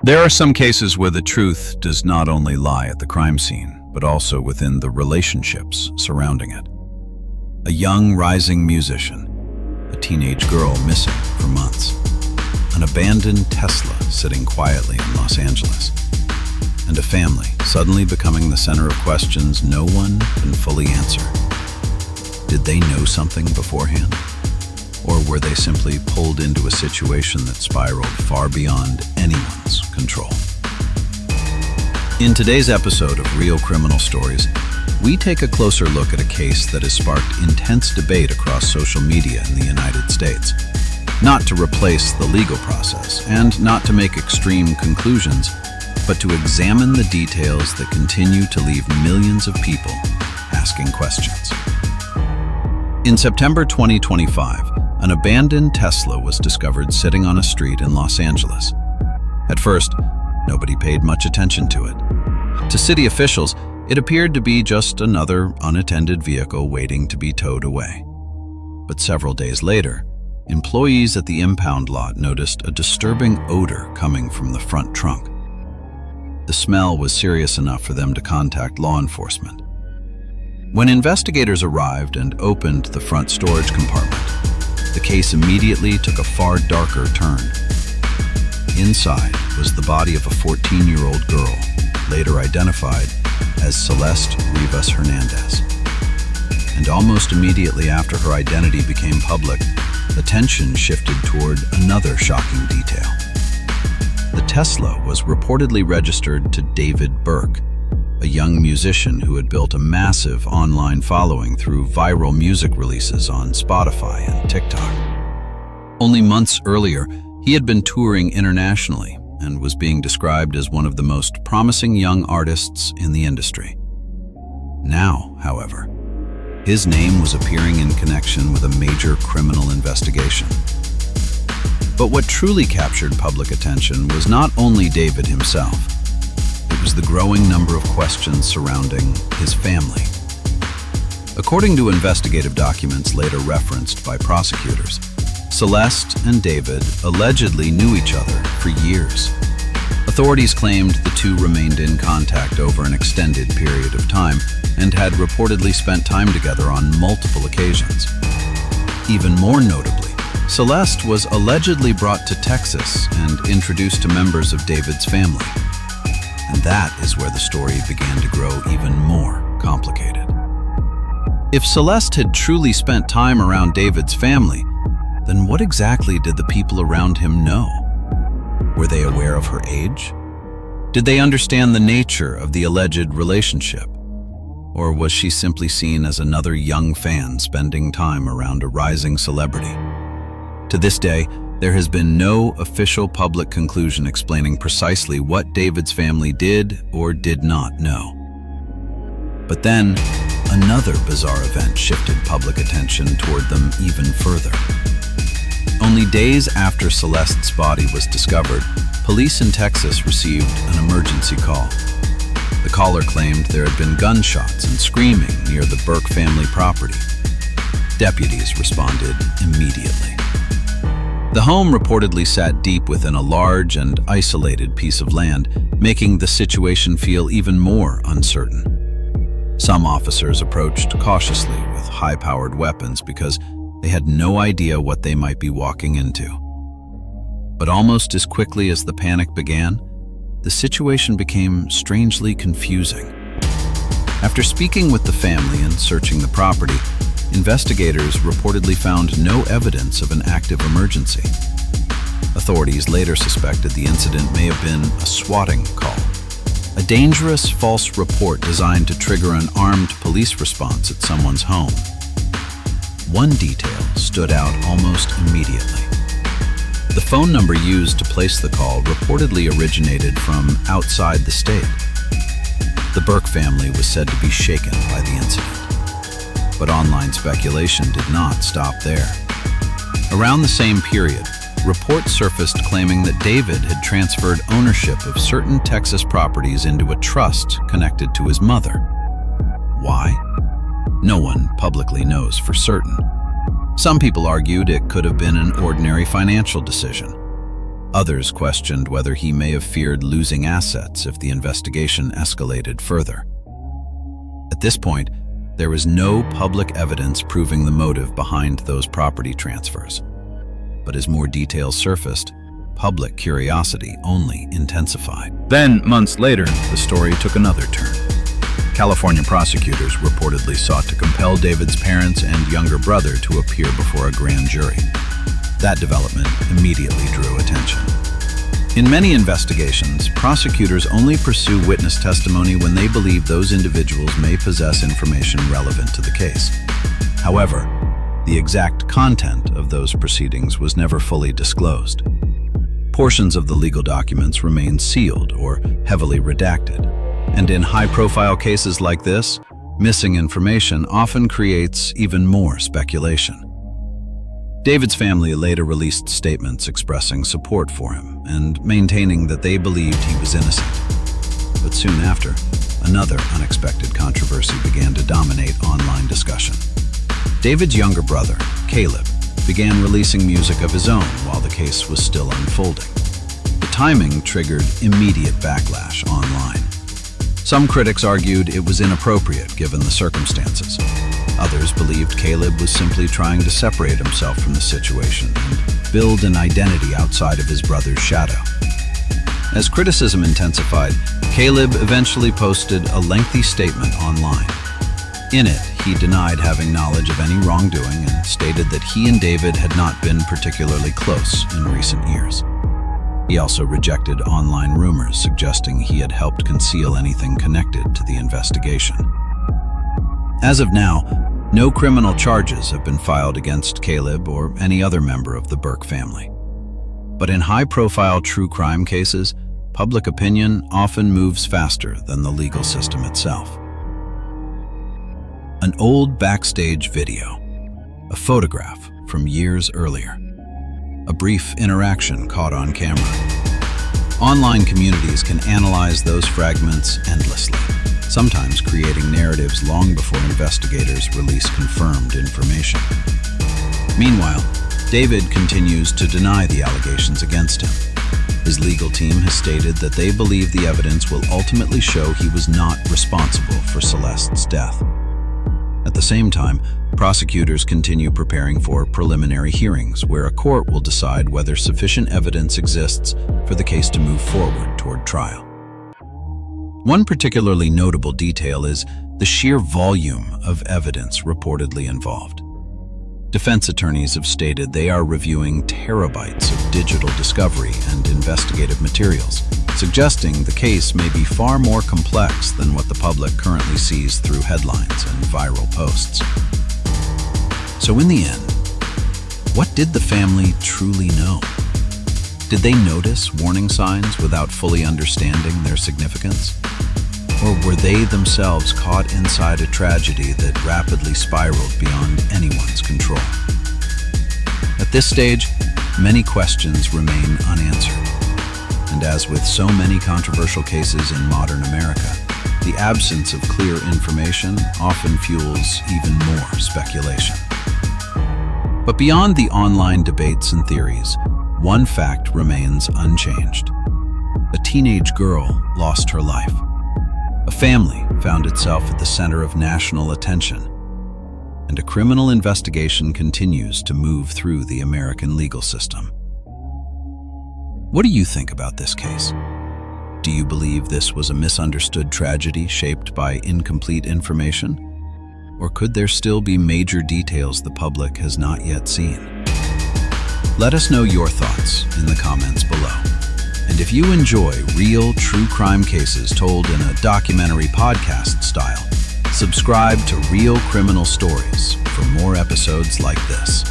There are some cases where the truth does not only lie at the crime scene, but also within the relationships surrounding it. A young, rising musician, a teenage girl missing for months, an abandoned Tesla sitting quietly in Los Angeles, and a family suddenly becoming the center of questions no one can fully answer. Did they know something beforehand? Or were they simply pulled into a situation that spiraled far beyond anyone's control? In today's episode of Real Criminal Stories, we take a closer look at a case that has sparked intense debate across social media in the United States. Not to replace the legal process, and not to make extreme conclusions, but to examine the details that continue to leave millions of people asking questions. In September 2025, an abandoned Tesla was discovered sitting on a street in Los Angeles. At first, nobody paid much attention to it. To city officials, it appeared to be just another unattended vehicle waiting to be towed away. But several days later, employees at the impound lot noticed a disturbing odor coming from the front trunk. The smell was serious enough for them to contact law enforcement. When investigators arrived and opened the front storage compartment, the case immediately took a far darker turn. Inside was the body of a 14-year-old girl, later identified as Celeste Rivas Hernandez. And almost immediately after her identity became public, attention shifted toward another shocking detail. The Tesla was reportedly registered to David Burke, a young musician who had built a massive online following through viral music releases on Spotify and TikTok. Only months earlier, he had been touring internationally and was being described as one of the most promising young artists in the industry. Now, however, his name was appearing in connection with a major criminal investigation. But what truly captured public attention was not only David himself. It was the growing number of questions surrounding his family. According to investigative documents later referenced by prosecutors, Celeste and David allegedly knew each other for years. Authorities claimed the two remained in contact over an extended period of time and had reportedly spent time together on multiple occasions. Even more notably, Celeste was allegedly brought to Texas and introduced to members of David's family. And that is where the story began to grow even more complicated. If Celeste had truly spent time around David's family, then what exactly did the people around him know? Were they aware of her age? Did they understand the nature of the alleged relationship? Or was she simply seen as another young fan spending time around a rising celebrity? To this day, there has been no official public conclusion explaining precisely what David's family did or did not know. But then, another bizarre event shifted public attention toward them even further. Only days after Celeste's body was discovered, police in Texas received an emergency call. The caller claimed there had been gunshots and screaming near the Burke family property. Deputies responded immediately. The home reportedly sat deep within a large and isolated piece of land, making the situation feel even more uncertain. Some officers approached cautiously with high-powered weapons because they had no idea what they might be walking into. But almost as quickly as the panic began, the situation became strangely confusing. After speaking with the family and searching the property, investigators reportedly found no evidence of an active emergency. Authorities later suspected the incident may have been a swatting call, a dangerous false report designed to trigger an armed police response at someone's home. One detail stood out almost immediately. The phone number used to place the call reportedly originated from outside the state. The Burke family was said to be shaken by the incident. But online speculation did not stop there. Around the same period, reports surfaced claiming that David had transferred ownership of certain Texas properties into a trust connected to his mother. Why? No one publicly knows for certain. Some people argued it could have been an ordinary financial decision. Others questioned whether he may have feared losing assets if the investigation escalated further. At this point, there was no public evidence proving the motive behind those property transfers. But as more details surfaced, public curiosity only intensified. Then, months later, the story took another turn. California prosecutors reportedly sought to compel David's parents and younger brother to appear before a grand jury. That development immediately drew attention. In many investigations, prosecutors only pursue witness testimony when they believe those individuals may possess information relevant to the case. However, the exact content of those proceedings was never fully disclosed. Portions of the legal documents remain sealed or heavily redacted. And in high-profile cases like this, missing information often creates even more speculation. David's family later released statements expressing support for him and maintaining that they believed he was innocent. But soon after, another unexpected controversy began to dominate online discussion. David's younger brother, Caleb, began releasing music of his own while the case was still unfolding. The timing triggered immediate backlash online. Some critics argued it was inappropriate given the circumstances. Others believed Caleb was simply trying to separate himself from the situation and build an identity outside of his brother's shadow. As criticism intensified, Caleb eventually posted a lengthy statement online. In it, he denied having knowledge of any wrongdoing and stated that he and David had not been particularly close in recent years. He also rejected online rumors suggesting he had helped conceal anything connected to the investigation. As of now, no criminal charges have been filed against Caleb or any other member of the Burke family. But in high-profile true crime cases, public opinion often moves faster than the legal system itself. An old backstage video, a photograph from years earlier, a brief interaction caught on camera. Online communities can analyze those fragments endlessly, sometimes creating narratives long before investigators release confirmed information. Meanwhile, David continues to deny the allegations against him. His legal team has stated that they believe the evidence will ultimately show he was not responsible for Celeste's death. At the same time, prosecutors continue preparing for preliminary hearings where a court will decide whether sufficient evidence exists for the case to move forward toward trial. One particularly notable detail is the sheer volume of evidence reportedly involved. Defense attorneys have stated they are reviewing terabytes of digital discovery and investigative materials, suggesting the case may be far more complex than what the public currently sees through headlines and viral posts. So in the end, what did the family truly know? Did they notice warning signs without fully understanding their significance? Or were they themselves caught inside a tragedy that rapidly spiraled beyond anyone's control? At this stage, many questions remain unanswered. And as with so many controversial cases in modern America, the absence of clear information often fuels even more speculation. But beyond the online debates and theories, one fact remains unchanged. A teenage girl lost her life. A family found itself at the center of national attention, and a criminal investigation continues to move through the American legal system. What do you think about this case? Do you believe this was a misunderstood tragedy shaped by incomplete information? Or could there still be major details the public has not yet seen? Let us know your thoughts in the comments below. And if you enjoy real true crime cases told in a documentary podcast style, subscribe to Real Criminal Stories for more episodes like this.